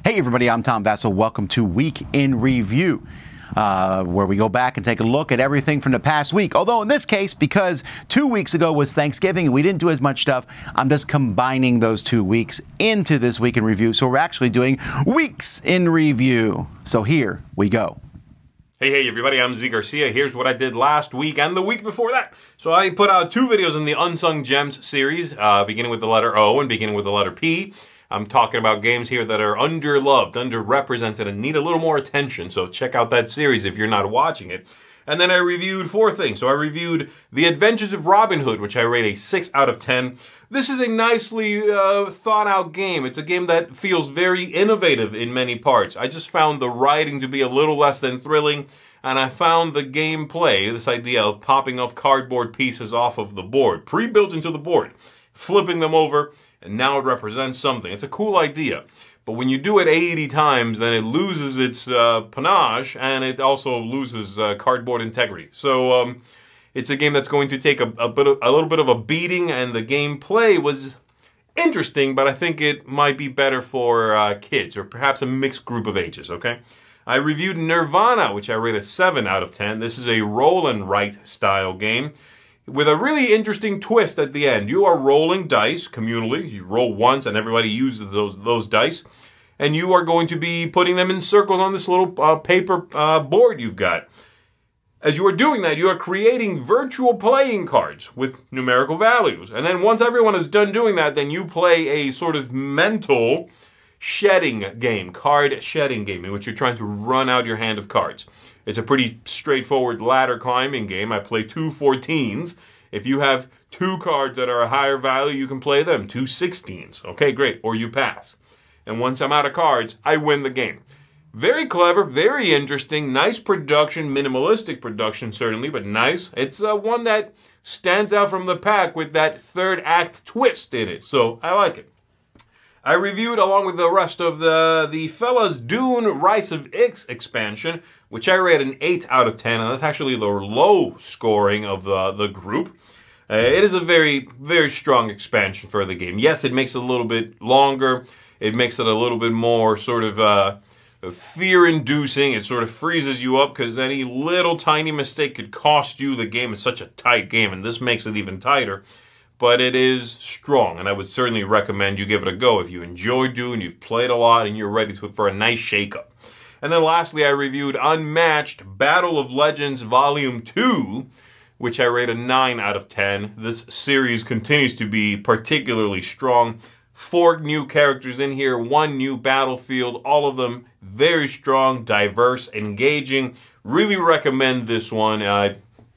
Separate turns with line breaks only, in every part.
Hey everybody, I'm Tom Vasel. Welcome to Week in Review, where we go back and take a look at everything from the past week. Although in this case, because 2 weeks ago was Thanksgiving and we didn't do as much stuff, I'm just combining those 2 weeks into this Week in Review. So we're actually doing Weeks in Review. So here we go.
Hey everybody, I'm Zee Garcia. Here's what I did last week and the week before that. So I put out 2 videos in the Unsung Gems series, beginning with the letter O and beginning with the letter P. I'm talking about games here that are underloved, underrepresented, and need a little more attention. So check out that series if you're not watching it. And then I reviewed 4 things. So I reviewed The Adventures of Robin Hood, which I rate a 6 out of 10. This is a nicely thought out game. It's a game that feels very innovative in many parts. I just found the writing to be a little less than thrilling. And I found the gameplay, this idea of popping off cardboard pieces off of the board, pre-built into the board, flipping them over, and now it represents something. It's a cool idea. But when you do it 80 times, then it loses its panache, and it also loses cardboard integrity. So it's a game that's going to take a little bit of a beating, and the gameplay was interesting, but I think it might be better for kids, or perhaps a mixed group of ages, okay? I reviewed Nirvana, which I rate a 7 out of 10. This is a roll and write style game with a really interesting twist at the end. You are rolling dice communally. You roll once and everybody uses those dice. And you are going to be putting them in circles on this little paper board you've got. As you are doing that, you are creating virtual playing cards with numerical values. And then once everyone is done doing that, then you play a sort of mental shedding game, card shedding game, in which you're trying to run out your hand of cards. It's a pretty straightforward ladder climbing game. I play 2 14s. If you have 2 cards that are a higher value, you can play them. 2 16s. Okay, great. Or you pass. And once I'm out of cards, I win the game. Very clever, very interesting, nice production, minimalistic production certainly, but nice. It's one that stands out from the pack with that third act twist in it. So I like it. I reviewed, along with the rest of the fellas, Dune Rise of X expansion, which I rate an 8 out of 10, and that's actually the low scoring of the group. It is a very, very strong expansion for the game. Yes, it makes it a little bit longer. It makes it a little bit more sort of fear-inducing. It sort of freezes you up because any little tiny mistake could cost you the game. It's such a tight game, and this makes it even tighter. But it is strong, and I would certainly recommend you give it a go if you enjoy Dune, you've played a lot, and you're ready for a nice shake-up. And then lastly, I reviewed Unmatched Battle of Legends Volume 2, which I rate a 9 out of 10. This series continues to be particularly strong. 4 new characters in here, 1 new battlefield, all of them very strong, diverse, engaging. Really recommend this one.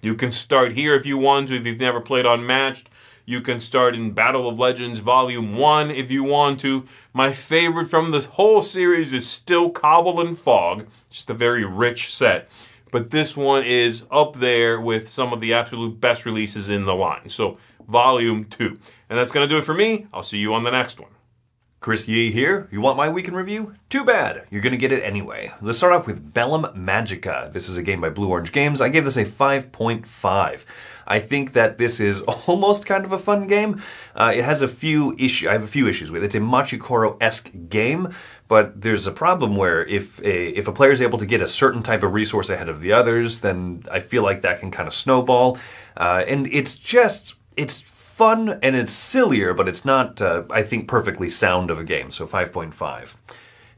You can start here if you want to, if you've never played Unmatched. You can start in Battle of Legends Volume 1 if you want to. My favorite from the whole series is still Cobble and Fog. Just a very rich set. But this one is up there with some of the absolute best releases in the line. So, Volume 2. And that's going to do it for me. I'll see you on the next one.
Chris Yee here. You want my week in review? Too bad. You're going to get it anyway. Let's start off with Bellum Magica. This is a game by Blue Orange Games. I gave this a 5.5. I think that this is almost kind of a fun game. It has a few issues. I have a few issues with it. It's a Machikoro-esque game, but there's a problem where if a player is able to get a certain type of resource ahead of the others, then I feel like that can kind of snowball. And it's fun and it's sillier, but it's not, I think, perfectly sound of a game, so 5.5.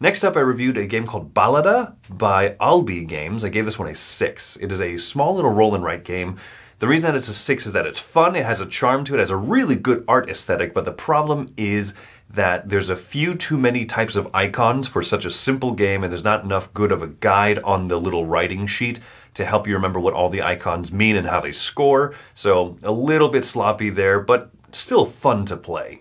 Next up, I reviewed a game called Balada by Albi Games. I gave this one a 6. It is a small little roll and write game. The reason that it's a 6 is that it's fun, it has a charm to it, it has a really good art aesthetic, but the problem is that there's a few too many types of icons for such a simple game, and there's not enough good of a guide on the little writing sheet to help you remember what all the icons mean and how they score. So a little bit sloppy there, but still fun to play.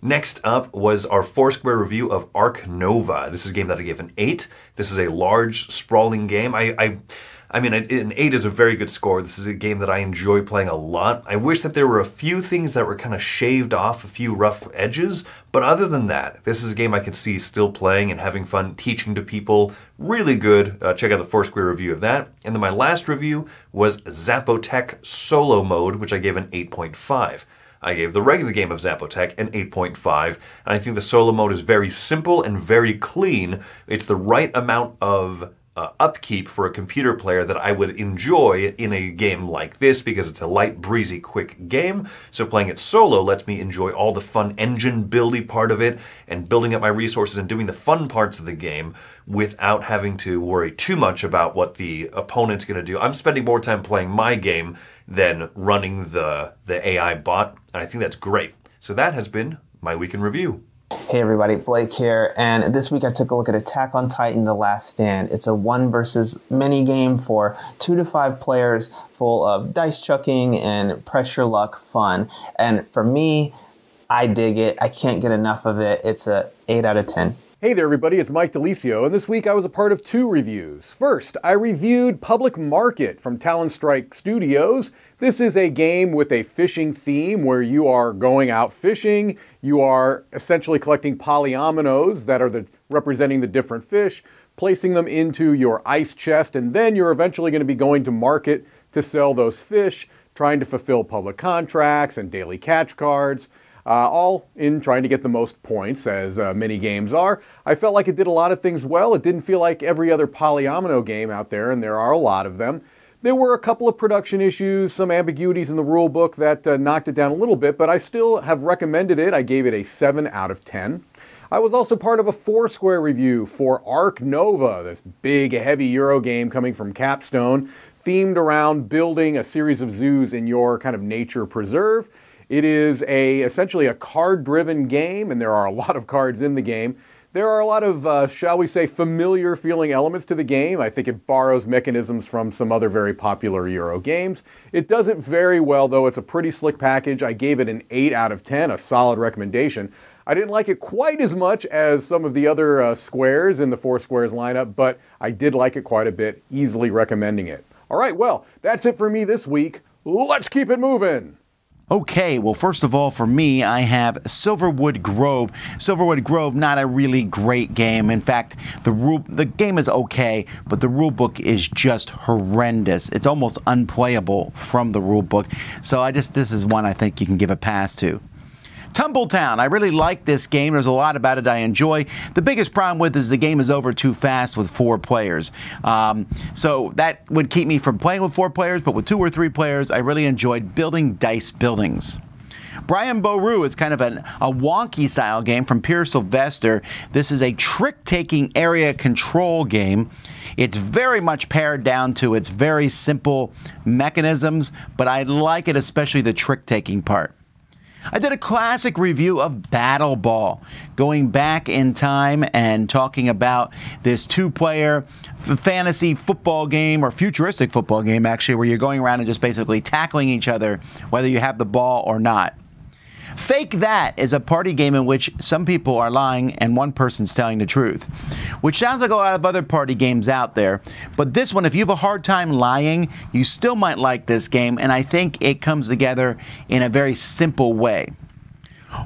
Next up was our Foursquare review of Arc Nova. This is a game that I gave an 8. This is a large, sprawling game. I mean, an 8 is a very good score. This is a game that I enjoy playing a lot. I wish that there were a few things that were kind of shaved off, a few rough edges, but other than that, this is a game I could see still playing and having fun, teaching to people. Really good. Check out the Foursquare review of that. And then my last review was Zapotec Solo Mode, which I gave an 8.5. I gave the regular game of Zapotec an 8.5, and I think the solo mode is very simple and very clean. It's the right amount of upkeep for a computer player that I would enjoy in a game like this because it's a light, breezy, quick game. So playing it solo lets me enjoy all the fun engine buildy part of it and building up my resources and doing the fun parts of the game without having to worry too much about what the opponent's going to do. I'm spending more time playing my game than running the AI bot, and I think that's great. So that has been my week in review.
Hey everybody, Blake here, and this week I took a look at Attack on Titan: The Last Stand. It's a 1 versus many game for 2 to 5 players, full of dice chucking and pressure luck fun. And for me, I dig it. I can't get enough of it. It's a 8 out of 10.
Hey there everybody, it's Mike DiLisio, and this week I was a part of 2 reviews. First, I reviewed Public Market from Talon Strike Studios. This is a game with a fishing theme where you are going out fishing. You are essentially collecting polyominoes that are representing the different fish, placing them into your ice chest, and then you're eventually going to be going to market to sell those fish, trying to fulfill public contracts and daily catch cards. All in trying to get the most points, as many games are. I felt like it did a lot of things well. It didn't feel like every other polyomino game out there, and there are a lot of them. There were a couple of production issues, some ambiguities in the rule book that knocked it down a little bit, but I still have recommended it. I gave it a 7 out of 10. I was also part of a Foursquare review for Ark Nova, this big, heavy Euro game coming from Capstone, themed around building a series of zoos in your kind of nature preserve. It is essentially a card-driven game, and there are a lot of cards in the game. There are a lot of, shall we say, familiar-feeling elements to the game. I think it borrows mechanisms from some other very popular Euro games. It does it very well, though. It's a pretty slick package. I gave it an 8 out of 10, a solid recommendation. I didn't like it quite as much as some of the other squares in the Four Squares lineup, but I did like it quite a bit, easily recommending it. All right, well, that's it for me this week. Let's keep it moving.
Okay, well, first of all, for me, I have Silverwood Grove. Silverwood Grove, not a really great game. In fact, the game is okay, but the rule book is just horrendous. It's almost unplayable from the rule book. So this is one I think you can give a pass to. Tumbletown, I really like this game. There's a lot about it I enjoy. The biggest problem with it is the game is over too fast with 4 players. So that would keep me from playing with 4 players, but with 2 or 3 players, I really enjoyed building dice buildings. Brian Boru is kind of a wonky style game from Pierre Sylvester. This is a trick-taking area control game. It's very much pared down to its very simple mechanisms, but I like it, especially the trick-taking part. I did a classic review of Battleball, going back in time and talking about this 2-player fantasy football game, or futuristic football game actually, where you're going around and just basically tackling each other whether you have the ball or not. Fake That is a party game in which some people are lying and one person's telling the truth, which sounds like a lot of other party games out there, but this one, if you have a hard time lying, you still might like this game, and I think it comes together in a very simple way.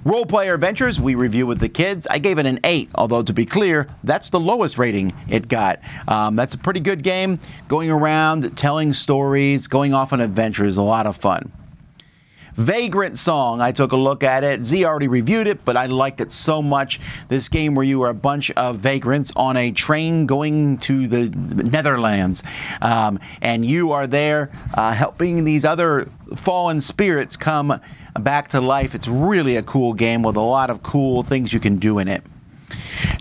Role Player Adventures, we review with the kids. I gave it an 8, although to be clear, that's the lowest rating it got. That's a pretty good game. Going around, telling stories, going off on adventures, a lot of fun. Vagrantsong, I took a look at it. Zee already reviewed it, but I liked it so much. This game where you are a bunch of vagrants on a train going to the Netherlands. And you are there helping these other fallen spirits come back to life. It's really a cool game with a lot of cool things you can do in it.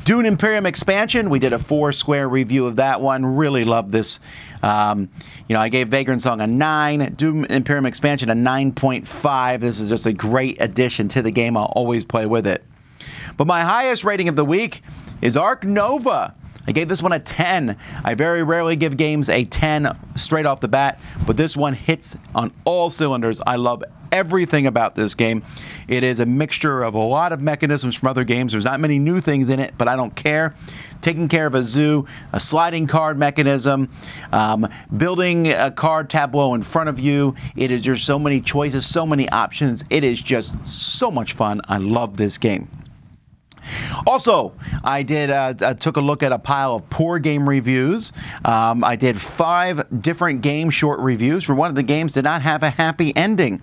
Dune Imperium Expansion, we did a Foursquare review of that one. Really loved this. I gave Vagrantsong a 9, Dune Imperium Expansion a 9.5. This is just a great addition to the game. I'll always play with it. But my highest rating of the week is Ark Nova. I gave this one a 10. I very rarely give games a 10 straight off the bat, but this one hits on all cylinders. I love everything about this game. It is a mixture of a lot of mechanisms from other games. There's not many new things in it, but I don't care. Taking care of a zoo, a sliding card mechanism, building a card tableau in front of you. It is just so many choices, so many options. It is just so much fun. I love this game. Also, I took a look at a pile of poor game reviews. I did 5 different game short reviews for one of the games did not have a happy ending.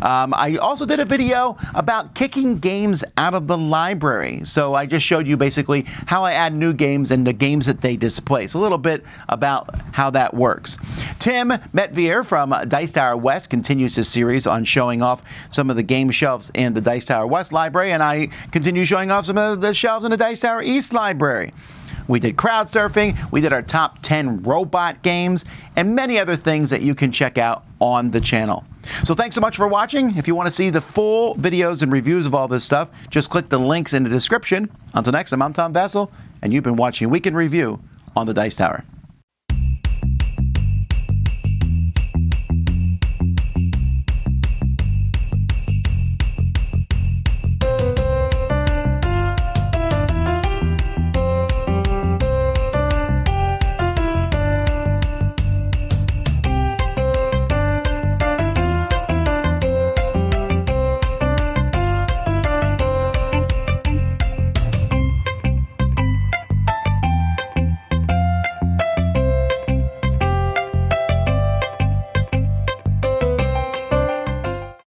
I also did a video about kicking games out of the library. So I just showed you basically how I add new games and the games that they displace. A little bit about how that works. Tim Metvier from Dice Tower West continues his series on showing off some of the game shelves in the Dice Tower West library, and I continue showing off some of the shelves in the Dice Tower East library. We did crowd surfing, we did our top 10 robot games, and many other things that you can check out on the channel. So thanks so much for watching. If you want to see the full videos and reviews of all this stuff, just click the links in the description. Until next time, I'm Tom Vasel, and you've been watching Week in Review on the Dice Tower.